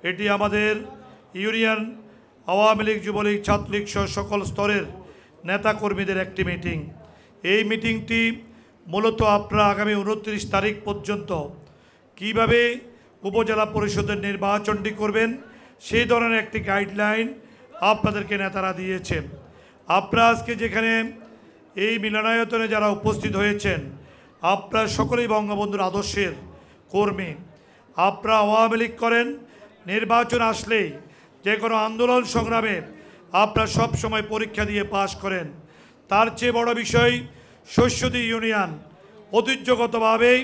এটি আমাদের ইউনিয়ন আওয়ামী লীগ, যুবলীগ, ছাত্রলীগ সহ সকল স্তরের নেতাকর্মীদের একটি মিটিং। এই মিটিংটি মূলত আপনারা আগামী 29 তারিখ পর্যন্ত কিভাবে উপজেলা পরিষদের নির্বাচনটি করবেন সেই ধরনের একটি গাইডলাইন আপনাদেরকে নেতারা দিয়েছেন। আপনারা আজকে যেখানে এই মিলনায়তনে যারা উপস্থিত হয়েছেন, আপনারা সকলেই বঙ্গবন্ধুর আদর্শের কর্মী। আপনারা আওয়ামী লীগ করেন, নির্বাচন আসলেই যে কোনো আন্দোলন সংগ্রামে আপনারা সব সময় পরীক্ষা দিয়ে পাশ করেন। তার চেয়ে বড় বিষয়, শস্যদী ইউনিয়ন ঐতিহ্যগতভাবেই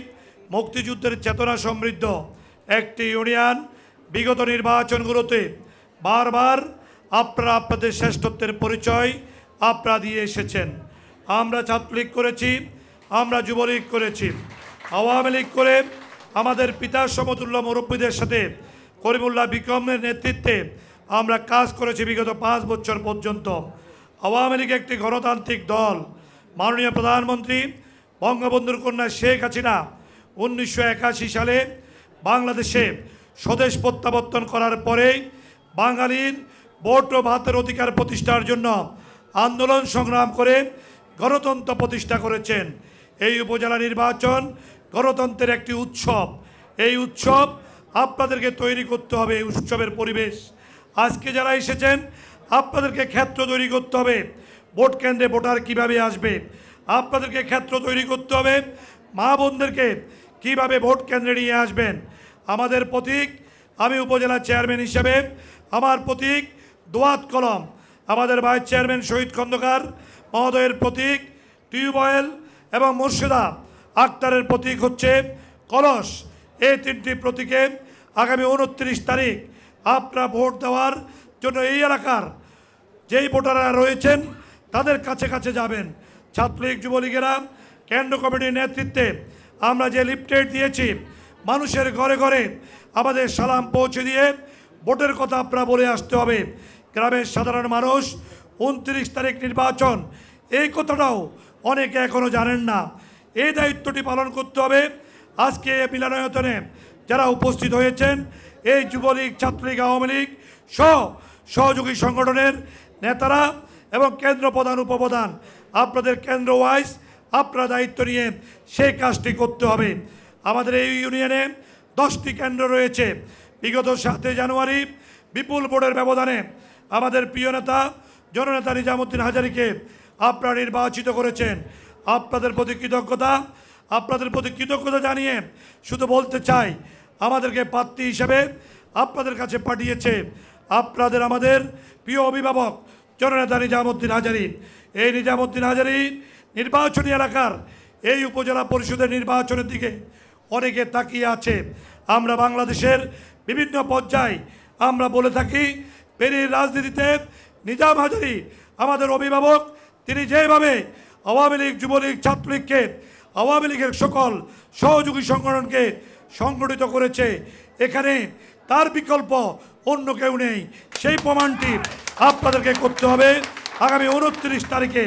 মুক্তিযুদ্ধের চেতনা সমৃদ্ধ একটি ইউনিয়ন। বিগত নির্বাচনগুলোতে বারবার আপনারা আপনাদের শ্রেষ্ঠত্বের পরিচয় আপনারা দিয়ে এসেছেন। আমরা ছাত্রলীগ করেছি, আমরা যুবলীগ করেছি, আওয়ামী লীগ করে আমাদের পিতার সমতুল্য মুরব্বীদের সাথে করিমুল্লাহ বিক্রমের নেতৃত্বে আমরা কাজ করেছি বিগত 5 বছর পর্যন্ত। আওয়ামী লীগ একটি গণতান্ত্রিক দল। মাননীয় প্রধানমন্ত্রী বঙ্গবন্ধুর কন্যা শেখ হাসিনা 1981 সালে বাংলাদেশে স্বদেশ প্রত্যাবর্তন করার পরেই বাঙালির ভোট ও ভাতের অধিকার প্রতিষ্ঠার জন্য আন্দোলন সংগ্রাম করে গণতন্ত্র প্রতিষ্ঠা করেছেন। এই উপজেলা নির্বাচন গণতন্ত্রের একটি উৎসব। এই উৎসব আপনাদেরকে তৈরি করতে হবে, এই উৎসবের পরিবেশ। আজকে যারা এসেছেন আপনাদেরকে ক্ষেত্র তৈরি করতে হবে, ভোট কেন্দ্রে ভোটার কিভাবে আসবে, আপনাদেরকে ক্ষেত্র তৈরি করতে হবে, মা বোনদেরকে কীভাবে ভোট কেন্দ্রে নিয়ে আসবেন। আমাদের প্রতীক, আমি উপজেলা চেয়ারম্যান হিসেবে আমার প্রতীক দোয়াত কলম, আমাদের ভাইস চেয়ারম্যান শহীদ খন্দকার মহোদয়ের প্রতীক টিউবওয়েল এবং মুর্শিদা আক্তারের প্রতীক হচ্ছে কলস। এই 3টি প্রতীকে আগামী 29 তারিখ আপনারা ভোট দেওয়ার জন্য এই এলাকার যেই ভোটাররা রয়েছেন তাদের কাছে কাছে যাবেন। ছাত্রলীগ, যুবলীগেরা কেন্দ্র কমিটির নেতৃত্বে আমরা যে লিফলেট দিয়েছি, মানুষের ঘরে ঘরে আমাদের সালাম পৌঁছে দিয়ে ভোটের কথা আপনারা বলে আসতে হবে। গ্রামের সাধারণ মানুষ 29 তারিখ নির্বাচন, এই কথাটাও অনেকে এখনও জানেন না। এই দায়িত্বটি পালন করতে হবে। আজকে এই মিলনায়তনে যারা উপস্থিত হয়েছেন, এই যুবলীগ, ছাত্রলীগ, আওয়ামী লীগ সহযোগী সংগঠনের নেতারা এবং কেন্দ্র প্রধান, উপপ্রধান, আপনাদের কেন্দ্র ওয়াইজ আপনারা দায়িত্ব নিয়ে সেই কাজটি করতে হবে। আমাদের এই ইউনিয়নে 10টি কেন্দ্র রয়েছে। বিগত 7 জানুয়ারি বিপুল ভোটের ব্যবধানে আমাদের প্রিয় নেতা জননেতা নিজামুদ্দিন হাজারীকে আপনারা নির্বাচিত করেছেন। আপনাদের প্রতি কৃতজ্ঞতা জানিয়ে শুধু বলতে চাই, আমাদেরকে প্রার্থী হিসেবে আপনাদের কাছে পাঠিয়েছে আপনাদের আমাদের প্রিয় অভিভাবক জননেতা নিজামুদ্দিন হাজারী। এই নিজামুদ্দিন হাজারী নির্বাচনী এলাকার এই উপজেলা পরিষদের নির্বাচনের দিকে অনেকে তাকিয়ে আছে। আমরা বাংলাদেশের বিভিন্ন পর্যায়ে আমরা বলে থাকি, পেরির রাজনীতিতে নিজাম হাজারী আমাদের অভিভাবক। তিনি যেভাবে আওয়ামী লীগ, যুবলীগ, ছাত্রলীগকে, আওয়ামী লীগের সকল সহযোগী সংগঠনকে সংগঠিত করেছে, এখানে তার বিকল্প অন্য কেউ নেই। সেই প্রমাণটি আপনাদেরকে করতে হবে। আগামী 29 তারিখে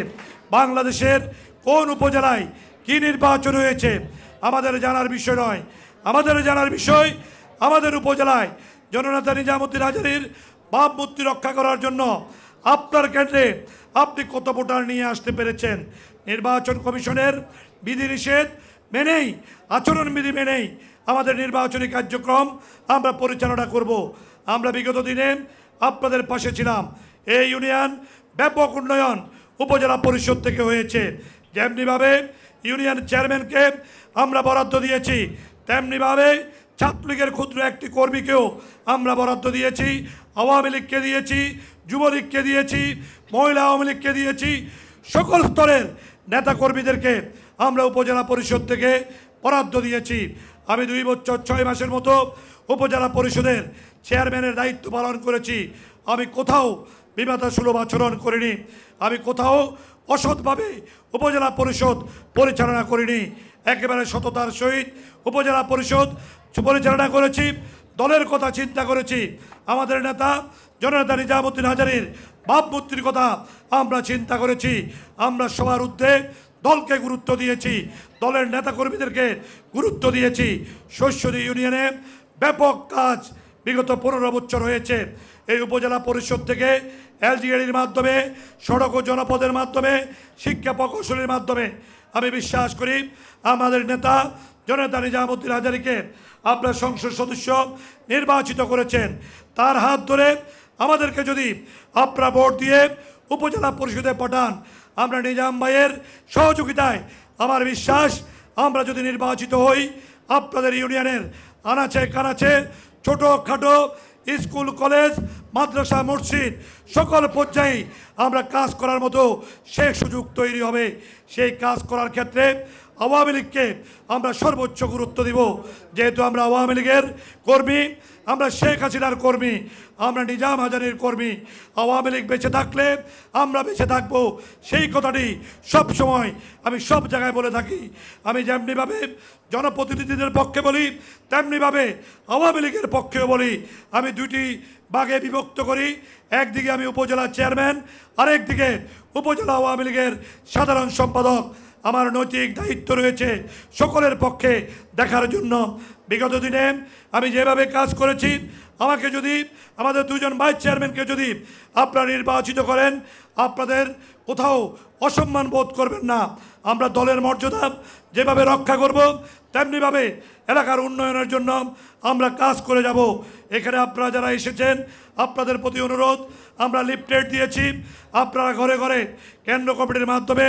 বাংলাদেশের কোন উপজেলায় কি নির্বাচন হয়েছে আমাদের জানার বিষয় নয়। আমাদের জানার বিষয়, আমাদের উপজেলায় জননেতা নিজামুদ্দিন হাজারীর ভাবমূর্তি রক্ষা করার জন্য আপনার কেন্দ্রে আপনি কত ভোটার নিয়ে আসতে পেরেছেন। নির্বাচন কমিশনের বিধিনিষেধ মেনেই, আচরণবিধি মেনেই আমাদের নির্বাচনী কার্যক্রম আমরা পরিচালনা করব। আমরা বিগত দিনে আপনাদের পাশে ছিলাম। এই ইউনিয়ন ব্যাপক উন্নয়ন উপজেলা পরিষদ থেকে হয়েছে। যেমনিভাবে ইউনিয়ন চেয়ারম্যানকে আমরা বরাদ্দ দিয়েছি, তেমনিভাবে ছাত্রলীগের ক্ষুদ্র একটি কর্মীকেও আমরা বরাদ্দ দিয়েছি, আওয়ামী লীগকে দিয়েছি, যুবলীগকে দিয়েছি, মহিলা আওয়ামী লীগকে দিয়েছি। সকল স্তরের নেতাকর্মীদেরকে আমরা উপজেলা পরিষদ থেকে বরাদ্দ দিয়েছি। আমি 2 বছর 6 মাসের মতো উপজেলা পরিষদের চেয়ারম্যানের দায়িত্ব পালন করেছি। আমি কোথাও বিমাতাসুলভ আচরণ করিনি, আমি কোথাও অসৎভাবে উপজেলা পরিষদ পরিচালনা করিনি। একেবারে সততার সহিত উপজেলা পরিষদ পরিচালনা করেছি, দলের কথা চিন্তা করেছি। আমাদের নেতা জননেতা নিজামুদ্দিন হাজারীর ভাবমূর্তির কথা আমরা চিন্তা করেছি। আমরা সবার ঊর্ধ্বে দলকে গুরুত্ব দিয়েছি, দলের নেতাকর্মীদেরকে গুরুত্ব দিয়েছি। শস্যদী ইউনিয়নে ব্যাপক কাজ বিগত 15 বছর হয়েছে এই উপজেলা পরিষদ থেকে এলজিএডির মাধ্যমে, সড়ক ও জনপদের মাধ্যমে, শিক্ষা প্রকৌশলীর মাধ্যমে আমি বিশ্বাস করি আমাদের নেতা জননেতা নিজামুদ্দিন হাজারীকে আপনার সংসদ সদস্য নির্বাচিত করেছেন। তার হাত ধরে আমাদেরকে যদি আপনারা ভোট দিয়ে উপজেলা পরিষদে পাঠান, আমরা নিজাম ভাইয়ের সহযোগিতায় আমার বিশ্বাস আমরা যদি নির্বাচিত হই, আপনাদের ইউনিয়নের আনাচে কানাচে ছোটোখাটো স্কুল, কলেজ, মাদ্রাসা, মসজিদ সকল পর্যায়ে আমরা কাজ করার মতো সেই সুযোগ তৈরি হবে। সেই কাজ করার ক্ষেত্রে আওয়ামী লীগকে আমরা সর্বোচ্চ গুরুত্ব দিব। যেহেতু আমরা আওয়ামী লীগের কর্মী, আমরা শেখ হাসিনার কর্মী, আমরা নিজাম হাজারীর কর্মী। আওয়ামী লীগ বেঁচে থাকলে আমরা বেঁচে থাকবো, সেই কথাটি সবসময় আমি সব জায়গায় বলে থাকি। আমি যেমনিভাবে জনপ্রতিনিধিদের পক্ষে বলি, তেমনিভাবে আওয়ামী লীগের পক্ষেও বলি। আমি দুইটি ভাগে বিভক্ত করি। একদিকে আমি উপজেলা চেয়ারম্যান, আরেকদিকে উপজেলা আওয়ামী লীগের সাধারণ সম্পাদক। আমার নৈতিক দায়িত্ব রয়েছে সকলের পক্ষে দেখার জন্য। বিগত দিনে আমি যেভাবে কাজ করেছি, আমাকে যদি আমাদের দুজন ভাইস চেয়ারম্যানকে যদি আপনারা নির্বাচিত করেন, আপনাদের কোথাও অসম্মান বোধ করবেন না। আমরা দলের মর্যাদা যেভাবে রক্ষা করব, তেমনিভাবে এলাকার উন্নয়নের জন্য আমরা কাজ করে যাব। এখানে আপনারা যারা এসেছেন, আপনাদের প্রতি অনুরোধ, আমরা লিফলেট দিয়েছি, আপনারা ঘরে ঘরে কেন্দ্র কমিটির মাধ্যমে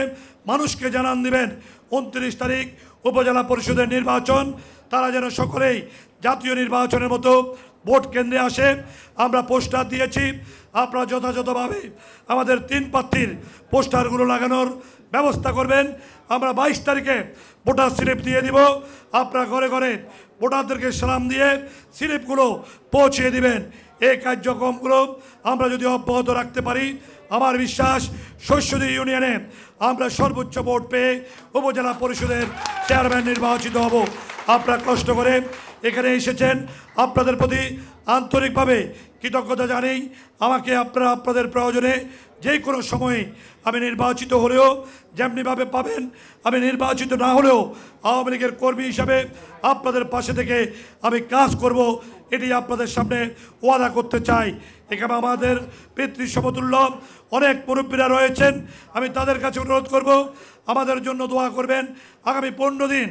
মানুষকে জানান দিবেন 29 তারিখ উপজেলা পরিষদের নির্বাচন, তারা যেন সকলেই জাতীয় নির্বাচনের মতো ভোট কেন্দ্রে আসে। আমরা পোস্টার দিয়েছি, আপনারা যথাযথভাবে আমাদের 3 প্রার্থীর পোস্টারগুলো লাগানোর ব্যবস্থা করবেন। আমরা 22 তারিখে ভোটার স্লিপ দিয়ে দিব, আপনারা ঘরে ঘরে ভোটারদেরকে সালাম দিয়ে স্লিপগুলো পৌঁছিয়ে দিবেন। এই কার্যক্রমগুলো আমরা যদি অব্যাহত রাখতে পারি, আমার বিশ্বাস শস্যদী ইউনিয়নে আমরা সর্বোচ্চ ভোট পেয়ে উপজেলা পরিষদের চেয়ারম্যান নির্বাচিত হব। আপনারা কষ্ট করে এখানে এসেছেন, আপনাদের প্রতি আন্তরিকভাবে কৃতজ্ঞতা জানাই। আমাকে আপনারা আপনাদের প্রয়োজনে যে কোনো সময়ে আমি নির্বাচিত হলেও যেমনিভাবে পাবেন, আমি নির্বাচিত না হলেও আওয়ামী লীগের কর্মী হিসাবে আপনাদের পাশে থেকে আমি কাজ করব, এটি আপনাদের সামনে ওয়াদা করতে চাই। এখানে আমাদের পিতৃ সমতুল্য অনেক মুরব্বীরা রয়েছেন, আমি তাদের কাছে অনুরোধ করব আমাদের জন্য দোয়া করবেন। আগামী 15 দিন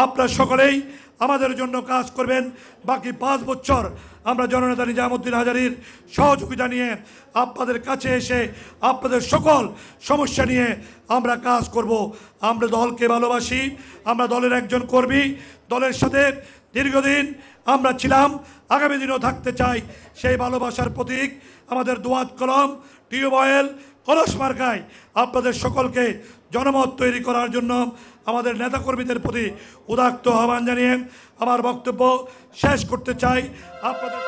আপনারা সকলেই আমাদের জন্য কাজ করবেন। বাকি 5 বছর আমরা জননেতা নিজামুদ্দিন হাজারীর সহযোগিতা নিয়ে আপনাদের কাছে এসে আপনাদের সকল সমস্যা নিয়ে আমরা কাজ করব। আমরা দলকে ভালোবাসি, আমরা দলের একজন কর্মী, দলের সাথে দীর্ঘদিন আমরা ছিলাম, আগামী দিনও থাকতে চাই। সেই ভালোবাসার প্রতীক আমাদের দোয়াত কলম, টিউবওয়েল, কলস মার্কায় আপনাদের সকলকে জনমত তৈরি করার জন্য আমাদের নেতাকর্মীদের প্রতি উদাত্ত আহ্বান জানিয়ে আমার বক্তব্য শেষ করতে চাই। আপনাদের